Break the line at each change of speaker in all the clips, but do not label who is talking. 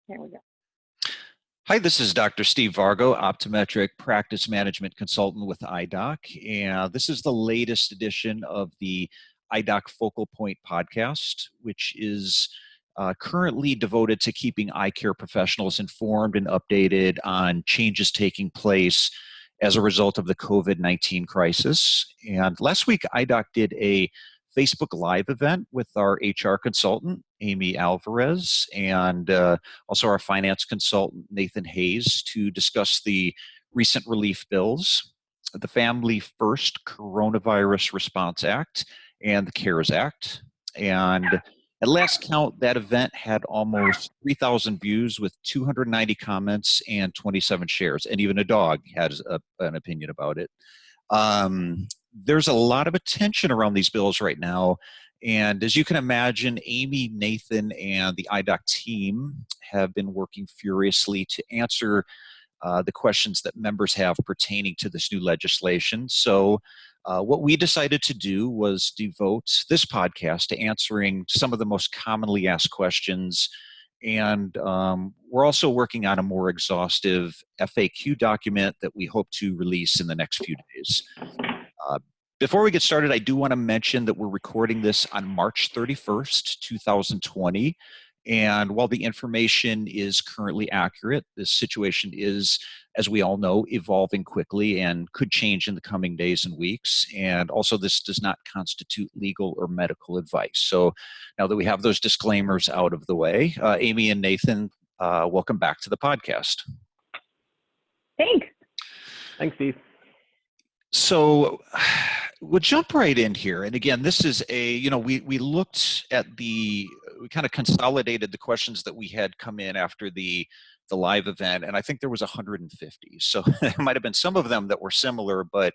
There we go.
Hi, this is Dr. Steve Vargo, optometric practice management consultant with IDOC, and this is the latest edition of the IDOC Focal Point podcast, which is currently devoted to keeping eye care professionals informed and updated on changes taking place as a result of the COVID-19 crisis. And last week, IDOC did a Facebook Live event with our HR consultant, Amy Alvarez, and also our finance consultant, Nathan Hayes, to discuss the recent relief bills, the Family First Coronavirus Response Act, and the CARES Act. And at last count, that event had almost 3,000 views with 290 comments and 27 shares, and even a dog had an opinion about it. There's a lot of attention around these bills right now. And as you can imagine, Amy, Nathan, and the IDOC team have been working furiously to answer the questions that members have pertaining to this new legislation. So what we decided to do was devote this podcast to answering some of the most commonly asked questions. And we're also working on a more exhaustive FAQ document that we hope to release in the next few days. Before we get started, I do want to mention that we're recording this on March 31st, 2020. And while the information is currently accurate, this situation is, as we all know, evolving quickly and could change in the coming days and weeks. And also, this does not constitute legal or medical advice. So now that we have those disclaimers out of the way, Amy and Nathan, welcome back to the podcast.
Thanks.
Thanks, Steve.
So we'll jump right in here. And again, this is we looked at we kind of consolidated the questions that we had come in after the live event, and I think there was 150. So there might have been some of them that were similar, but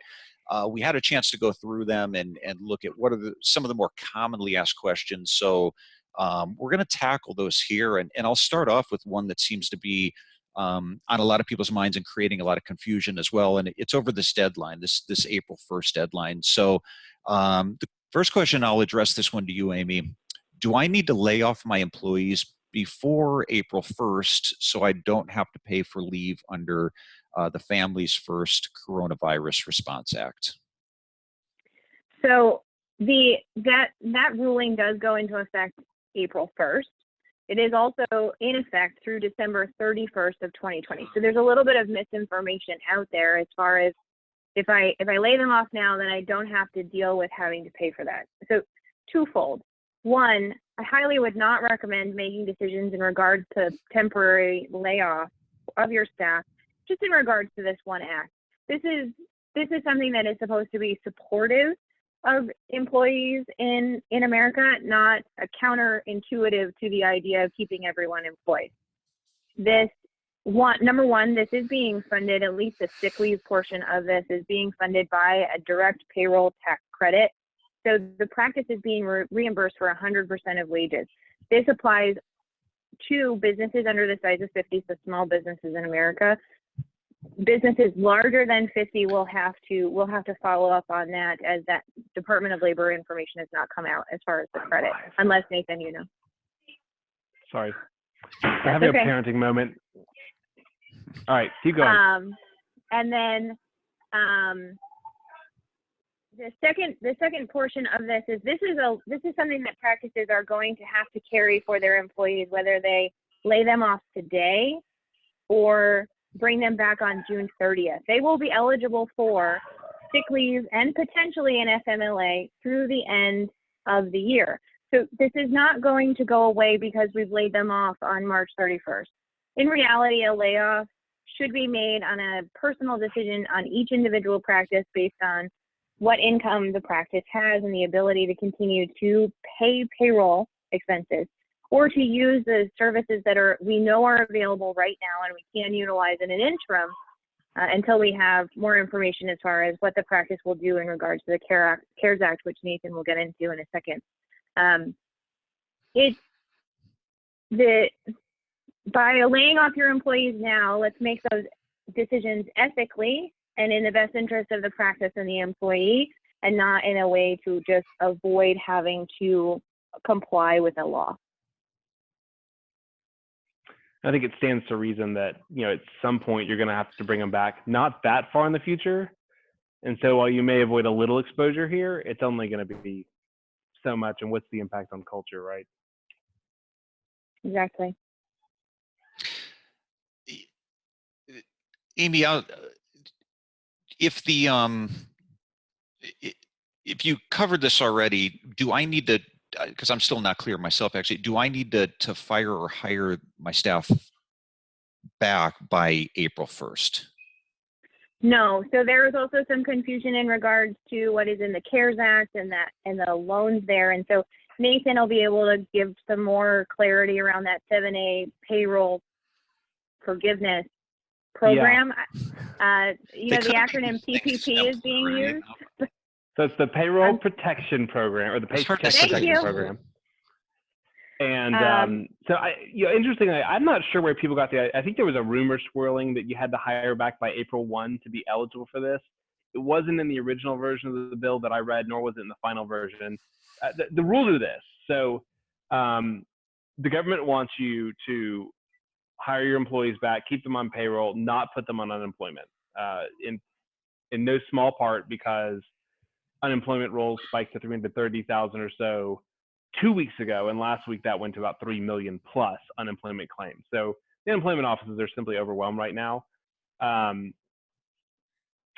we had a chance to go through them and look at what are some of the more commonly asked questions. So we're going to tackle those here, and I'll start off with one that seems to be on a lot of people's minds and creating a lot of confusion as well. And it's over this deadline, this April 1st deadline. So the first question, I'll address this one to you, Amy. Do I need to lay off my employees before April 1st so I don't have to pay for leave under the Families First Coronavirus Response Act?
So that ruling does go into effect April 1st. It is also in effect through December 31st of 2020. So there's a little bit of misinformation out there as far as if I lay them off now, then I don't have to deal with having to pay for that. So twofold. One, I highly would not recommend making decisions in regards to temporary layoff of your staff, just in regards to this one act. This is something that is supposed to be supportive of employees in America, not a counterintuitive to the idea of keeping everyone employed. Number one, this is being funded, at least the sick leave portion of this is being funded by a direct payroll tax credit. So the practice is being reimbursed for 100% of wages. This applies to businesses under the size of 50, so small businesses in America. Businesses larger than 50 will have to follow up on that, as that Department of Labor information has not come out as far as the credit, unless Nathan, you know.
Sorry, I'm having a parenting moment. All right, keep going.
And then the second portion of this is something that practices are going to have to carry for their employees, whether they lay them off today or bring them back on June 30th. They will be eligible for sick leave and potentially an FMLA through the end of the year. So this is not going to go away because we've laid them off on March 31st. In reality, a layoff should be made on a personal decision on each individual practice based on what income the practice has and the ability to continue to pay payroll expenses, or to use the services that we know are available right now and we can utilize in an interim until we have more information as far as what the practice will do in regards to the CARES Act, which Nathan will get into in a second. By laying off your employees now, let's make those decisions ethically and in the best interest of the practice and the employee, and not in a way to just avoid having to comply with the law.
I think it stands to reason that, at some point you're going to have to bring them back, not that far in the future. And so while you may avoid a little exposure here, it's only going to be so much. And what's the impact on culture, right?
Exactly.
Amy, if you covered this already, do I need to, because I'm still not clear myself actually, do I need to fire or hire my staff back by April 1st?
No. So there was also some confusion in regards to what is in the CARES Act and the loans there. And so Nathan will be able to give some more clarity around that 7A payroll forgiveness program. Yeah. The acronym PPP is being used.
So it's the Payroll Protection Program, or the Paycheck Protection Program. And so interestingly, I'm not sure where people got I think there was a rumor swirling that you had to hire back by April 1 to be eligible for this. It wasn't in the original version of the bill that I read, nor was it in the final version. The rules are this. So the government wants you to hire your employees back, keep them on payroll, not put them on unemployment, in no small part because unemployment rolls spiked to 330,000 or so 2 weeks ago, and last week that went to about 3 million plus unemployment claims. So the unemployment offices are simply overwhelmed right now. And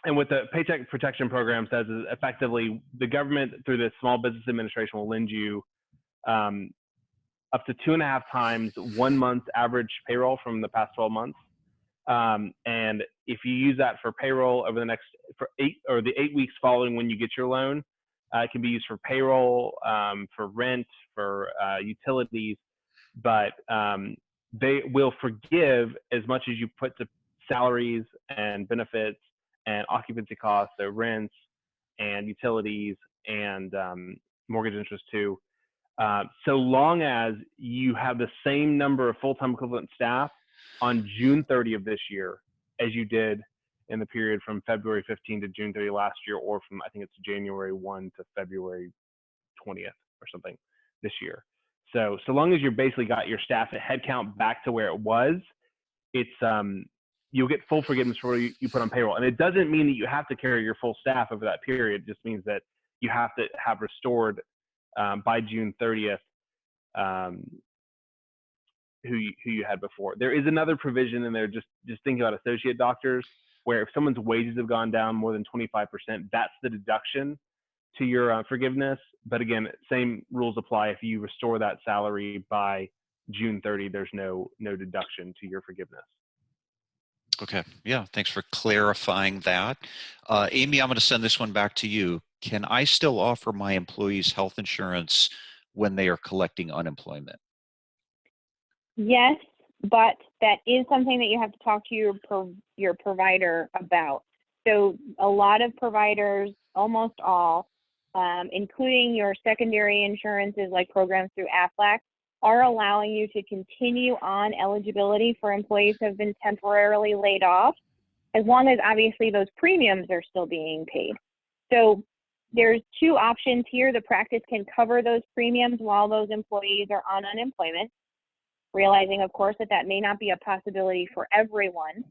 what the Paycheck Protection Program says is effectively the government through the Small Business Administration will lend you up to 2.5 times 1 month's average payroll from the past 12 months. And if you use that for payroll over the 8 weeks following when you get your loan, it can be used for payroll, for rent, for utilities, but they will forgive as much as you put to salaries and benefits and occupancy costs, so rents and utilities and mortgage interest too, so long as you have the same number of full-time equivalent staff on June 30 of this year as you did in the period from February 15 to June 30 last year, or from, I think it's January 1 to February 20th or something this year. So long as you're basically got your staff at headcount back to where it was, it's you'll get full forgiveness for what you put on payroll. And it doesn't mean that you have to carry your full staff over that period. It just means that you have to have restored by June 30th who you had before. There is another provision in there, just thinking about associate doctors, where if someone's wages have gone down more than 25%, that's the deduction to your forgiveness. But again, same rules apply. If you restore that salary by June 30, there's no deduction to your forgiveness.
Okay, yeah, thanks for clarifying that. Amy, I'm going to send this one back to you. Can I still offer my employees health insurance when they are collecting unemployment?
Yes, but that is something that you have to talk to your provider about. So a lot of providers, almost all, including your secondary insurances like programs through AFLAC, are allowing you to continue on eligibility for employees who have been temporarily laid off, as long as obviously those premiums are still being paid. So there's two options here. The practice can cover those premiums while those employees are on unemployment, realizing, of course, that may not be a possibility for everyone.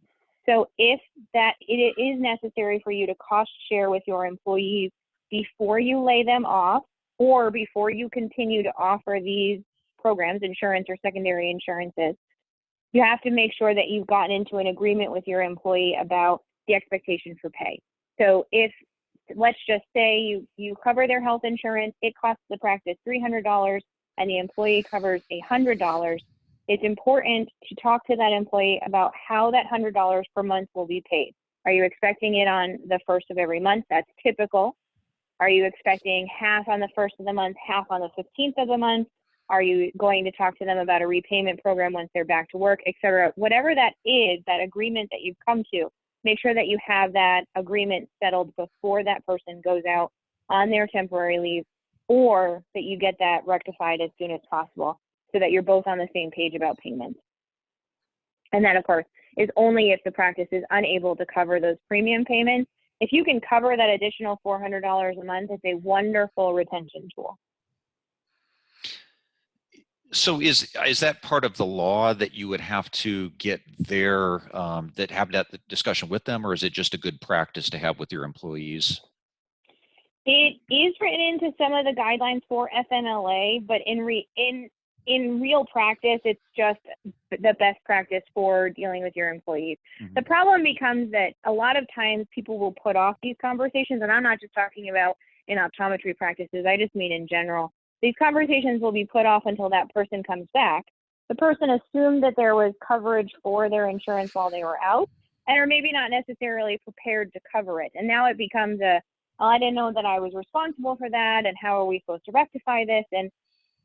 So if it is necessary for you to cost share with your employees before you lay them off, or before you continue to offer these programs, insurance or secondary insurances, you have to make sure that you've gotten into an agreement with your employee about the expectation for pay. So if, let's just say you cover their health insurance, it costs the practice $300 and the employee covers $100, it's important to talk to that employee about how that $100 per month will be paid. Are you expecting it on the first of every month? That's typical. Are you expecting half on the first of the month, half on the 15th of the month? Are you going to talk to them about a repayment program once they're back to work, et cetera? Whatever that is, that agreement that you've come to, make sure that you have that agreement settled before that person goes out on their temporary leave, or that you get that rectified as soon as possible so that you're both on the same page about payments. And that, of course, is only if the practice is unable to cover those premium payments. If you can cover that additional $400 a month, it's a wonderful retention tool.
So is that part of the law that you would have to get their that have that discussion with them, or is it just a good practice to have with your employees?
It is written into some of the guidelines for FMLA, but in real practice, it's just the best practice for dealing with your employees.
Mm-hmm.
The problem becomes that a lot of times people will put off these conversations, and I'm not just talking about in optometry practices, I just mean in general. These conversations will be put off until that person comes back. The person assumed that there was coverage for their insurance while they were out, and are maybe not necessarily prepared to cover it. And now it becomes oh, I didn't know that I was responsible for that, and how are we supposed to rectify this? And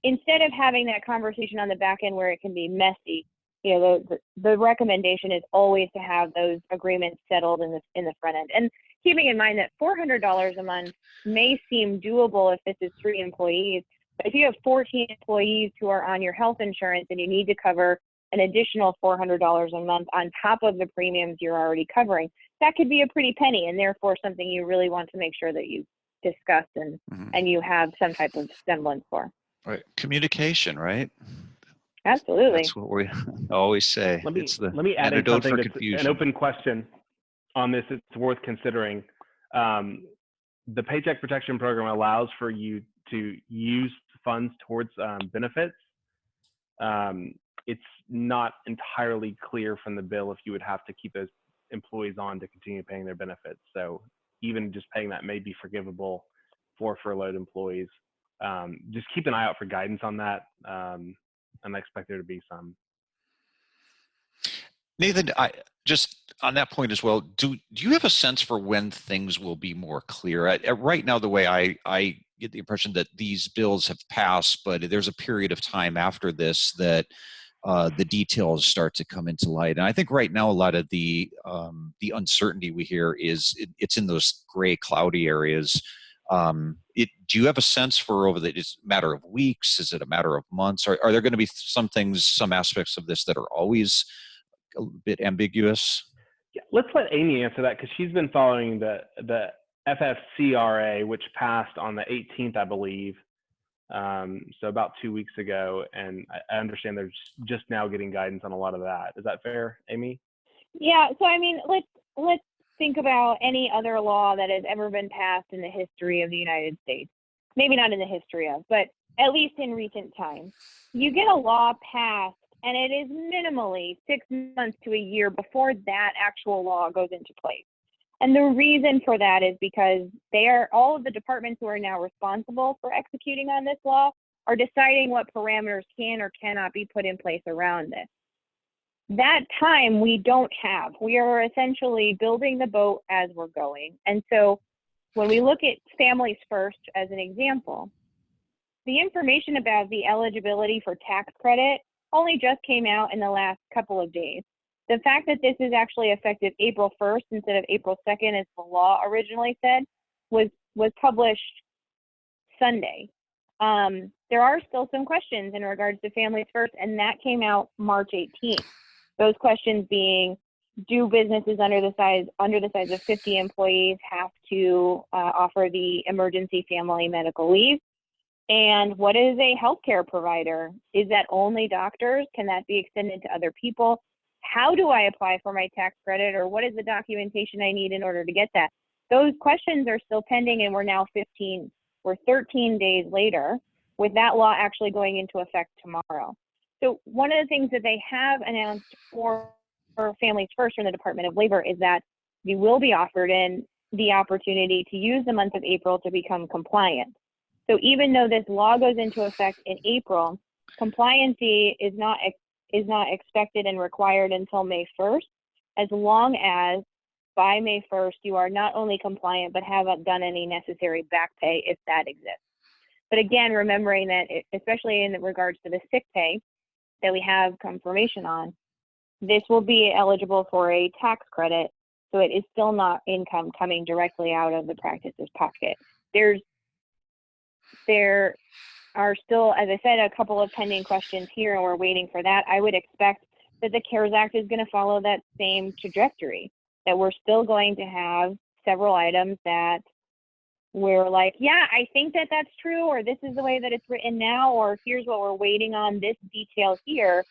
instead of having that conversation on the back end where it can be messy, you know, the recommendation is always to have those agreements settled in the front end. And keeping in mind that $400 a month may seem doable if this is 3 employees, but if you have 14 employees who are on your health insurance and you need to cover an additional $400 a month on top of the premiums you're already covering, that could be a pretty penny, and therefore something you really want to make sure that you discuss and and you have some type of semblance for.
Right, communication, right?
Absolutely.
That's what we always say.
Let
It's the
me add in
antidote
something
for
that's
confusion.
an open question on this. It's worth considering. The Paycheck Protection Program allows for you to use funds towards benefits. It's not entirely clear from the bill if you would have to keep those employees on to continue paying their benefits. So even just paying that may be forgivable for furloughed employees. Just keep an eye out for guidance on that. And I expect there to be some.
Nathan, I just on that point as well, do you have a sense for when things will be more clear? Right now, the way I get the impression that these bills have passed, but there's a period of time after this that the details start to come into light. And I think right now a lot of the uncertainty we hear is it's in those gray, cloudy areas. Do you have a sense for over the it's a matter of weeks? Is it a matter of months? Are there going to be some things, some aspects of this that are always a bit ambiguous?
Yeah, let's let Amy answer that because she's been following the FFCRA, which passed on the 18th, I believe. So about 2 weeks ago, and I understand they're just now getting guidance on a lot of that. Is that fair, Amy?
Yeah. So I mean, let's think about any other law that has ever been passed in the history of the United States. Maybe not in the history of, but at least in recent times. You get a law passed, and it is minimally 6 months to a year before that actual law goes into place. And the reason for that is because all of the departments who are now responsible for executing on this law are deciding what parameters can or cannot be put in place around this. That time we don't have. We are essentially building the boat as we're going. And so when we look at Families First as an example, the information about the eligibility for tax credit only just came out in the last couple of days. The fact that this is actually effective April 1st instead of April 2nd, as the law originally said, was published Sunday. There are still some questions in regards to Families First, and that came out March 18th. Those questions being, do businesses under the size of 50 employees have to offer the emergency family medical leave? And what is a healthcare provider? Is that only doctors? Can that be extended to other people? How do I apply for my tax credit, or what is the documentation I need in order to get that? Those questions are still pending, and we're 13 days later with that law actually going into effect tomorrow. So one of the things that they have announced for Families First from the Department of Labor is that you will be offered in the opportunity to use the month of April to become compliant. So even though this law goes into effect in April, compliancy is not expected and required until May 1st, as long as by May 1st you are not only compliant but haven't done any necessary back pay if that exists. But again, remembering that especially in regards to the sick pay that we have confirmation on, this will be eligible for a tax credit, so it is still not income coming directly out of the practice's pocket. There are still, as I said, a couple of pending questions here, and we're waiting for that. I would expect that the CARES Act is going to follow that same trajectory, that we're still going to have several items that we're like, yeah, I think that that's true, or this is the way that it's written now, or here's what we're waiting on, this detail here.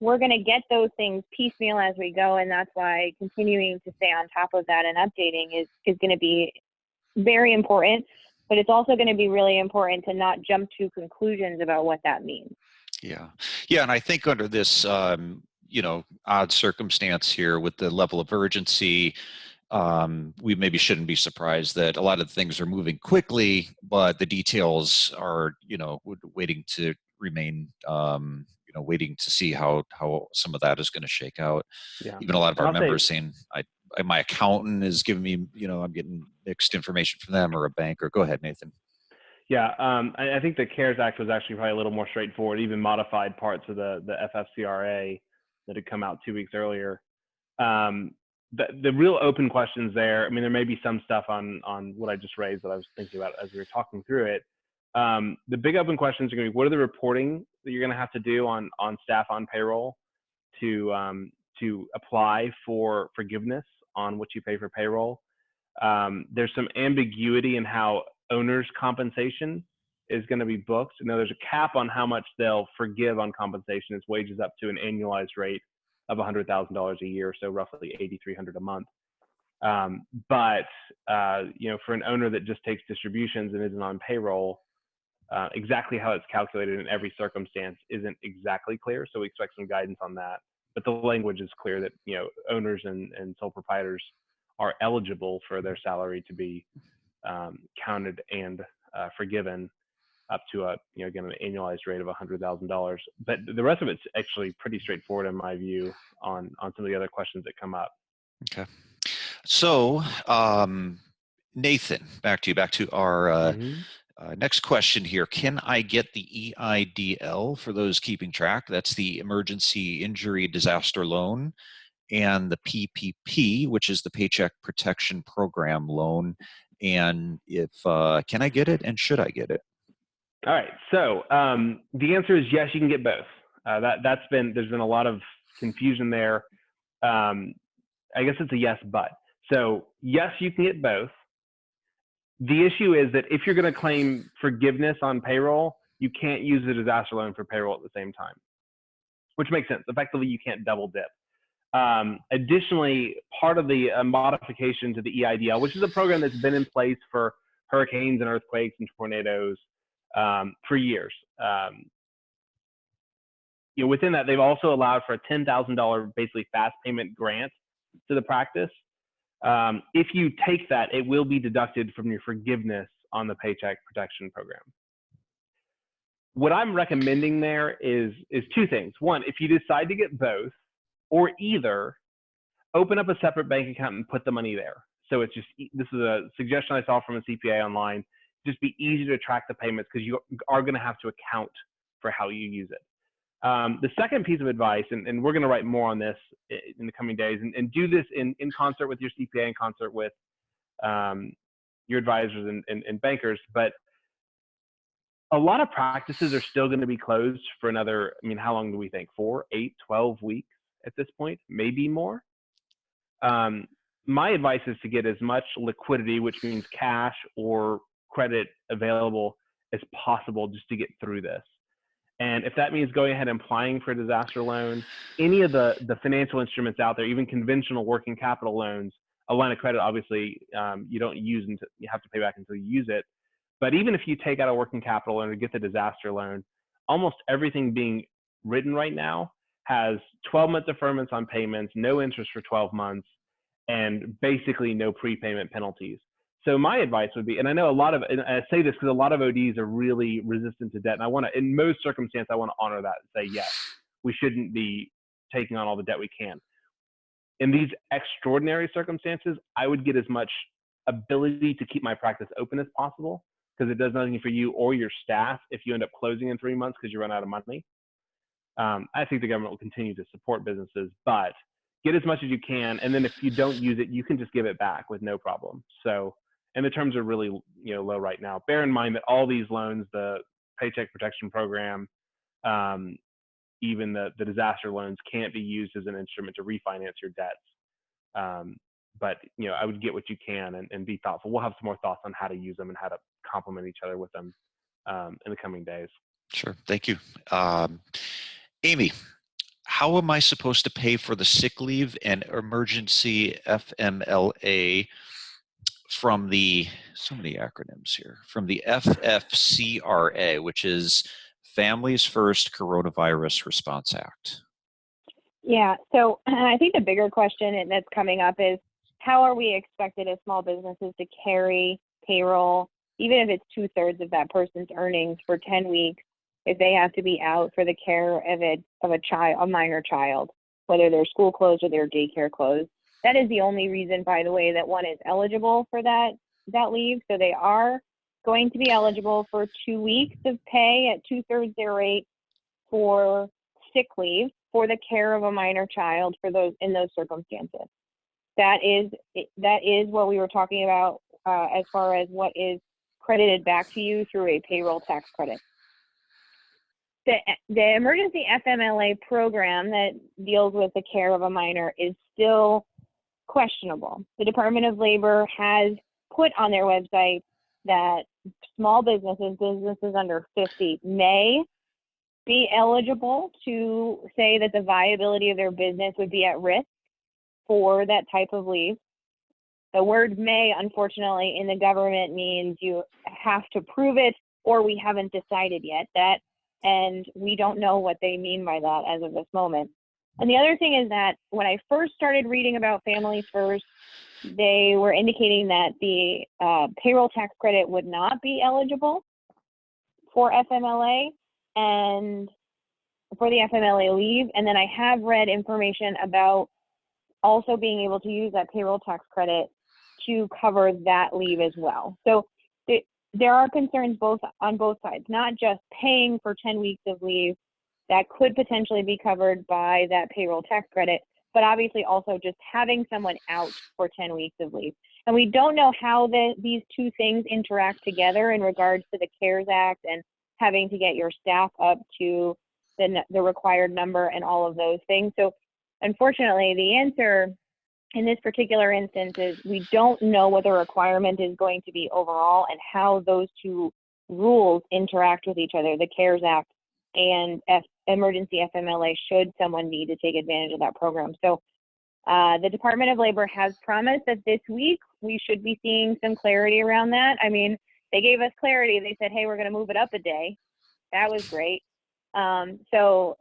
We're going to get those things piecemeal as we go, and that's why continuing to stay on top of that and updating is going to be very important, but it's also going to be really important to not jump to conclusions about what that means.
Yeah. Yeah. And I think under this, odd circumstance here with the level of urgency, we maybe shouldn't be surprised that a lot of things are moving quickly, but the details are, waiting to remain, waiting to see how some of that is going to shake out.
Yeah.
Even a lot of
And
our
I'll say,
members saying, my accountant is giving me, I'm getting mixed information from them, or a bank. Or go ahead, Nathan.
yeah, I think the CARES Act was actually probably a little more straightforward, even modified parts of the FFCRA that had come out 2 weeks earlier. The real open questions there, I mean, there may be some stuff on what I just raised that I was thinking about as we were talking through it. The big open questions are going to be, what are the reporting that you're going to have to do on staff on payroll to apply for forgiveness on what you pay for payroll? There's some ambiguity in how owners' compensation is going to be booked. Now, there's a cap on how much they'll forgive on compensation. It's wages up to an annualized rate of $100,000 a year, so roughly $8,300 a month. But for an owner that just takes distributions and isn't on payroll, exactly how it's calculated in every circumstance isn't exactly clear. So we expect some guidance on that. But the language is clear that owners and sole proprietors are eligible for their salary to be counted and forgiven up to again, an annualized rate of $100,000. But the rest of it's actually pretty straightforward in my view on some of the other questions that come up.
Okay. So, Nathan, back to our next question here. Can I get the EIDL for those keeping track? That's the Emergency Injury Disaster Loan, and the PPP, which is the Paycheck Protection Program loan. And if can I get it, and should I get it?
All right. So the answer is yes, you can get both. There's been a lot of confusion there. I guess it's a yes, but. So yes, you can get both. The issue is that if you're going to claim forgiveness on payroll, you can't use the disaster loan for payroll at the same time, which makes sense. Effectively, you can't double dip. Additionally, part of the modification to the EIDL, which is a program that's been in place for hurricanes and earthquakes and tornadoes for years. Within that, they've also allowed for a $10,000 basically fast payment grant to the practice. If you take that, it will be deducted from your forgiveness on the Paycheck Protection Program. What I'm recommending there is two things. One, if you decide to get both, or either, open up a separate bank account and put the money there. So it's just, this is a suggestion I saw from a CPA online, just be easy to track the payments because you are going to have to account for how you use it. The second piece of advice, and we're going to write more on this in the coming days, and do this in concert with your CPA, in concert with your advisors and bankers, but a lot of practices are still going to be closed for another, how long do we think? 4, 8, 12 weeks at this point, maybe more. My advice is to get as much liquidity, which means cash or credit available as possible just to get through this. And if that means going ahead and applying for a disaster loan, any of the financial instruments out there, even conventional working capital loans, a line of credit, obviously, you don't use until you have to pay back until you use it. But even if you take out a working capital loan or get the disaster loan, almost everything being written right now has 12-month deferments on payments, no interest for 12 months, and basically no prepayment penalties. So my advice would be, and I know and I say this because a lot of ODs are really resistant to debt, and in most circumstances, I want to honor that and say, yes, we shouldn't be taking on all the debt we can. In these extraordinary circumstances, I would get as much ability to keep my practice open as possible, because it does nothing for you or your staff if you end up closing in 3 months because you run out of money. I think the government will continue to support businesses, but get as much as you can. And then if you don't use it, you can just give it back with no problem. So, and the terms are really low right now. Bear in mind that all these loans, the Paycheck Protection Program, even the disaster loans, can't be used as an instrument to refinance your debts. but I would get what you can and be thoughtful. We'll have some more thoughts on how to use them and how to complement each other with them in the coming days.
Sure. Thank you. Amy, how am I supposed to pay for the sick leave and emergency FMLA from the, so many acronyms here, from the FFCRA, which is Families First Coronavirus Response Act?
Yeah, so I think the bigger question that's coming up is, how are we expected as small businesses to carry payroll, even if it's 2/3 of that person's earnings, for 10 weeks, if they have to be out for the care of a minor child, whether their school closed or their daycare closed? That is the only reason, by the way, that one is eligible for that leave. So they are going to be eligible for 2 weeks of pay at 2/3 their rate for sick leave for the care of a minor child for those in those circumstances. That is what we were talking about as far as what is credited back to you through a payroll tax credit. The Emergency FMLA program that deals with the care of a minor is still questionable. The Department of Labor has put on their website that small businesses under 50 may be eligible to say that the viability of their business would be at risk for that type of leave. The word may, unfortunately, in the government means you have to prove it, or we haven't decided yet that, and we don't know what they mean by that as of this moment. And the other thing is that when I first started reading about Families First, they were indicating that the payroll tax credit would not be eligible for FMLA and for the FMLA leave. And then I have read information about also being able to use that payroll tax credit to cover that leave as well. So there are concerns on both sides, not just paying for 10 weeks of leave that could potentially be covered by that payroll tax credit, but obviously also just having someone out for 10 weeks of leave. And we don't know how these two things interact together in regards to the CARES Act and having to get your staff up to the required number and all of those things. So unfortunately, the answer in this particular instance is we don't know what the requirement is going to be overall and how those two rules interact with each other, the CARES Act and Emergency FMLA, should someone need to take advantage of that program. So the Department of Labor has promised that this week we should be seeing some clarity around that. I mean, they gave us clarity. They said, hey, we're going to move it up a day. That was great. So,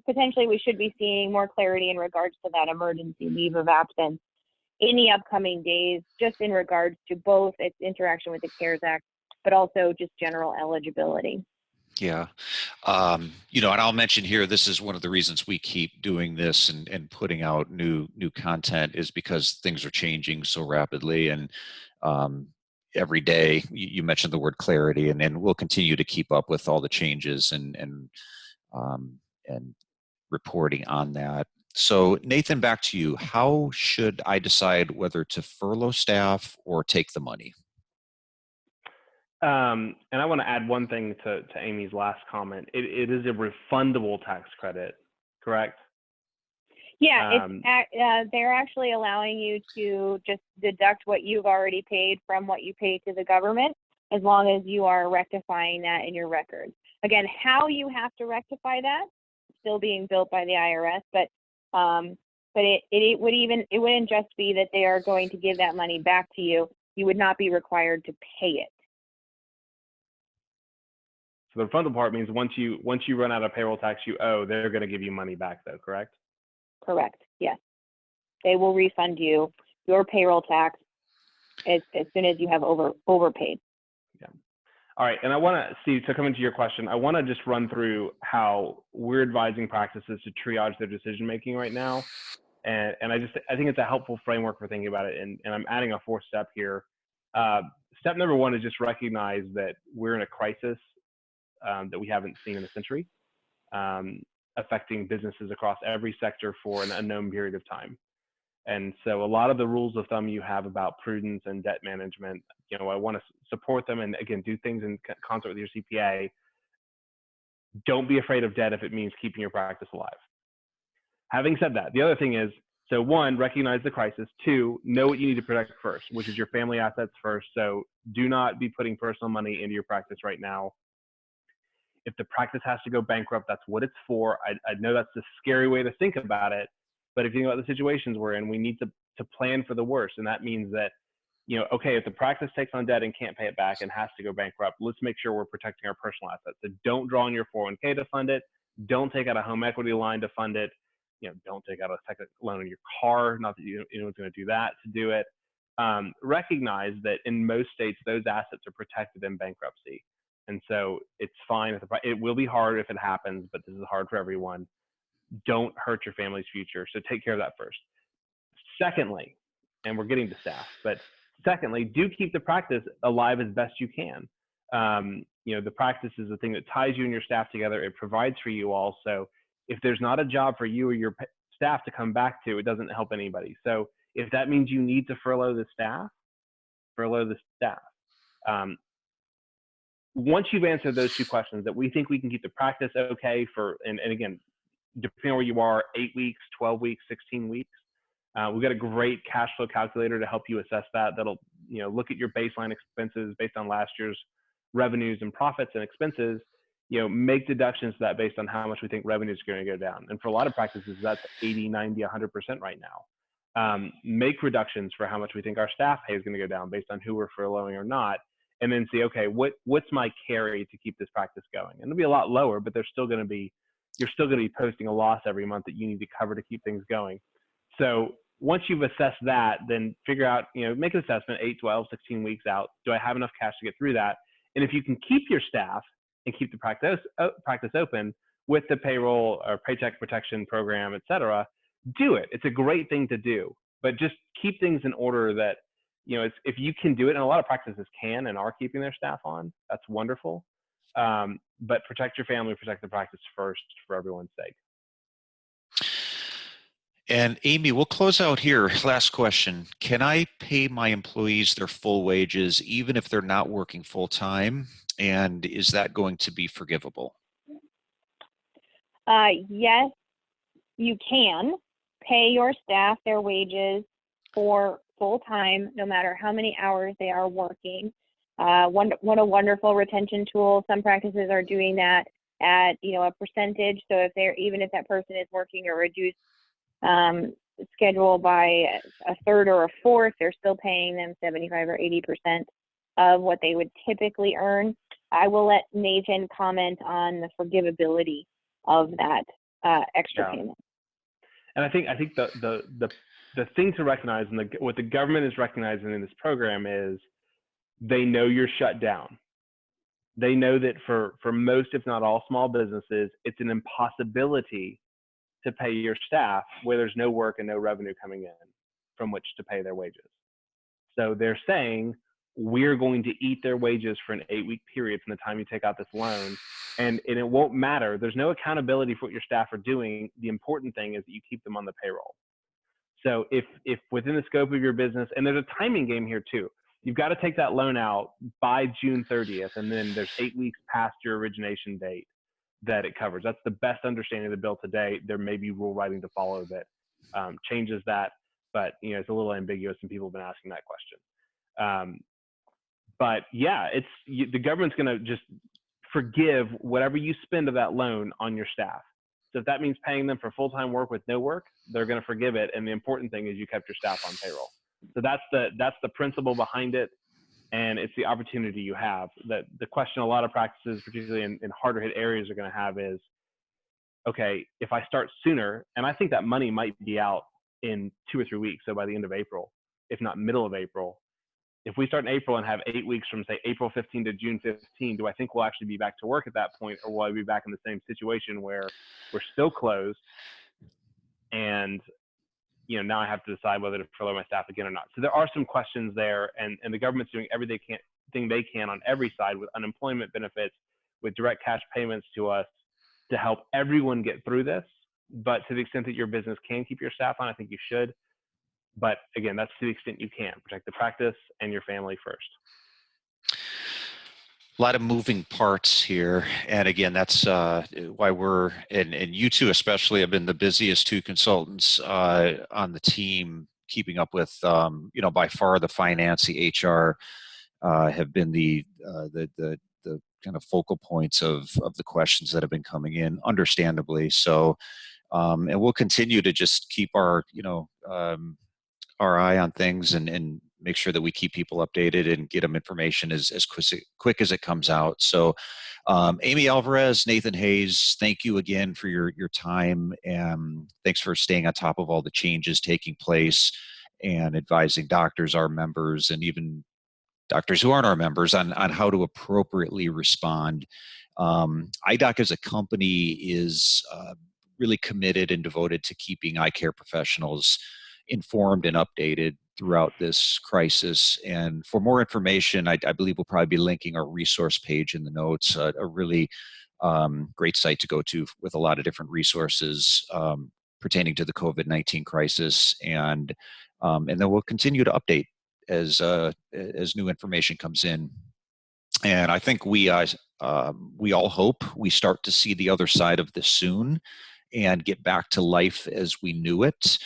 potentially we should be seeing more clarity in regards to that emergency leave of absence in the upcoming days, just in regards to both its interaction with the CARES Act, but also just general eligibility.
Yeah. And I'll mention here, this is one of the reasons we keep doing this and putting out new content, is because things are changing so rapidly. And every day, you mentioned the word clarity, and we'll continue to keep up with all the changes and reporting on that. So Nathan, back to you. How should I decide whether to furlough staff or take the money?
And I want to add one thing to Amy's last comment. It is a refundable tax credit, correct?
Yeah, they're actually allowing you to just deduct what you've already paid from what you pay to the government, as long as you are rectifying that in your records. Again, how you have to rectify that, still being built by the IRS, but it wouldn't just be that they are going to give that money back to you. You would not be required to pay it.
So the refundable part means once you run out of payroll tax you owe, they're going to give you money back, though, correct?
Correct. Yes, they will refund you your payroll tax as soon as you have overpaid.
Yeah. All right, and I want to, Steve, to come into your question, I want to just run through how we're advising practices to triage their decision making right now, and I think it's a helpful framework for thinking about it. And I'm adding a fourth step here. Step number one is just recognize that we're in a crisis that we haven't seen in a century, affecting businesses across every sector for an unknown period of time. And so a lot of the rules of thumb you have about prudence and debt management, I want to support them and, again, do things in concert with your CPA. Don't be afraid of debt if it means keeping your practice alive. Having said that, the other thing is So one, recognize the crisis. Two, know what you need to protect first, which is your family assets first. So do not be putting personal money into your practice right now. If the practice has to go bankrupt, that's what it's for. I know that's a scary way to think about it, but if you think about the situations we're in, we need to plan for the worst. And that means that, okay, if the practice takes on debt and can't pay it back and has to go bankrupt, let's make sure we're protecting our personal assets. So don't draw on your 401k to fund it. Don't take out a home equity line to fund it. Don't take out a second loan on your car. Not that anyone's going to do that to do it. Recognize that in most states, those assets are protected in bankruptcy. And so it's fine. It will be hard if it happens, but this is hard for everyone. Don't hurt your family's future. So take care of that first. Secondly, and we're getting to staff, but secondly, do keep the practice alive as best you can. The practice is the thing that ties you and your staff together. It provides for you all. So if there's not a job for you or your staff to come back to, it doesn't help anybody. So if that means you need to furlough the staff, furlough the staff. Once you've answered those two questions, that we think we can keep the practice okay for, and again, depending on where you are, 8 weeks, 12 weeks, 16 weeks, we've got a great cash flow calculator to help you assess that. That'll, look at your baseline expenses based on last year's revenues and profits and expenses, make deductions to that based on how much we think revenues are going to go down. And for a lot of practices, that's 80, 90, 100% right now. Make reductions for how much we think our staff pay is going to go down based on who we're furloughing or not. And then see, okay, what's my carry to keep this practice going? And it'll be a lot lower, but you're still going to be posting a loss every month that you need to cover to keep things going. So once you've assessed that, then figure out, make an assessment 8, 12, 16 weeks out. Do I have enough cash to get through that? And if you can keep your staff and keep the practice open with the payroll or paycheck protection program, et cetera, do it. It's a great thing to do, but just keep things in order that, if you can do it, and a lot of practices can and are keeping their staff on, that's wonderful. But protect your family, protect the practice first for everyone's sake.
And Amy, we'll close out here. Last question. Can I pay my employees their full wages even if they're not working full time? And is that going to be forgivable?
Yes, you can pay your staff their wages for full time, no matter how many hours they are working. What a wonderful retention tool. Some practices are doing that at a percentage. So even if that person is working a reduced schedule by a third or a fourth, they're still paying them 75 or 80% of what they would typically earn. I will let Nathan comment on the forgivability of that extra payment.
And I think the thing to recognize, and what the government is recognizing in this program, is they know you're shut down. They know that for most, if not all, small businesses, it's an impossibility to pay your staff where there's no work and no revenue coming in from which to pay their wages. So they're saying, we're going to eat their wages for an 8-week period from the time you take out this loan. And it won't matter. There's no accountability for what your staff are doing. The important thing is that you keep them on the payroll. So if within the scope of your business, and there's a timing game here too, you've got to take that loan out by June 30th, and then there's 8 weeks past your origination date that it covers. That's the best understanding of the bill today. There may be rule writing to follow that changes that, but it's a little ambiguous, and people have been asking that question. But yeah, the government's going to just forgive whatever you spend of that loan on your staff. So if that means paying them for full-time work with no work, they're going to forgive it. And the important thing is you kept your staff on payroll. So that's the principle behind it. And it's the opportunity you have. The question a lot of practices, particularly in harder hit areas, are going to have is, okay, if I start sooner, and I think that money might be out in 2 or 3 weeks, so by the end of April, if not middle of April, if we start in April and have 8 weeks from, say, April 15 to June 15, do I think we'll actually be back to work at that point, or will I be back in the same situation where we're still closed and now I have to decide whether to furlough my staff again or not? So there are some questions there, and the government's doing everything they can on every side with unemployment benefits, with direct cash payments to us to help everyone get through this. But to the extent that your business can keep your staff on, I think you should. But again, that's to the extent you can. Protect the practice and your family first.
A lot of moving parts here. And again, that's why we're, and you two especially have been the busiest two consultants on the team, keeping up with, by far the finance, the HR have been the kind of focal points of the questions that have been coming in, understandably. So, and we'll continue to just keep our eye on things and make sure that we keep people updated and get them information as quick as it comes out. So, Amy Alvarez, Nathan Hayes, thank you again for your time, and thanks for staying on top of all the changes taking place and advising doctors, our members, and even doctors who aren't our members on how to appropriately respond. IDOC as a company is really committed and devoted to keeping eye care professionals informed and updated throughout this crisis. And for more information, I believe we'll probably be linking our resource page in the notes, a really great site to go to with a lot of different resources pertaining to the COVID-19 crisis. And then we'll continue to update as new information comes in. And I think we all hope we start to see the other side of this soon and get back to life as we knew it.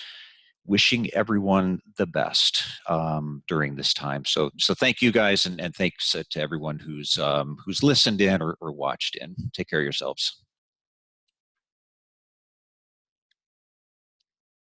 Wishing everyone the best during this time. So thank you guys, and thanks to everyone who's listened in or watched in. Take care of yourselves.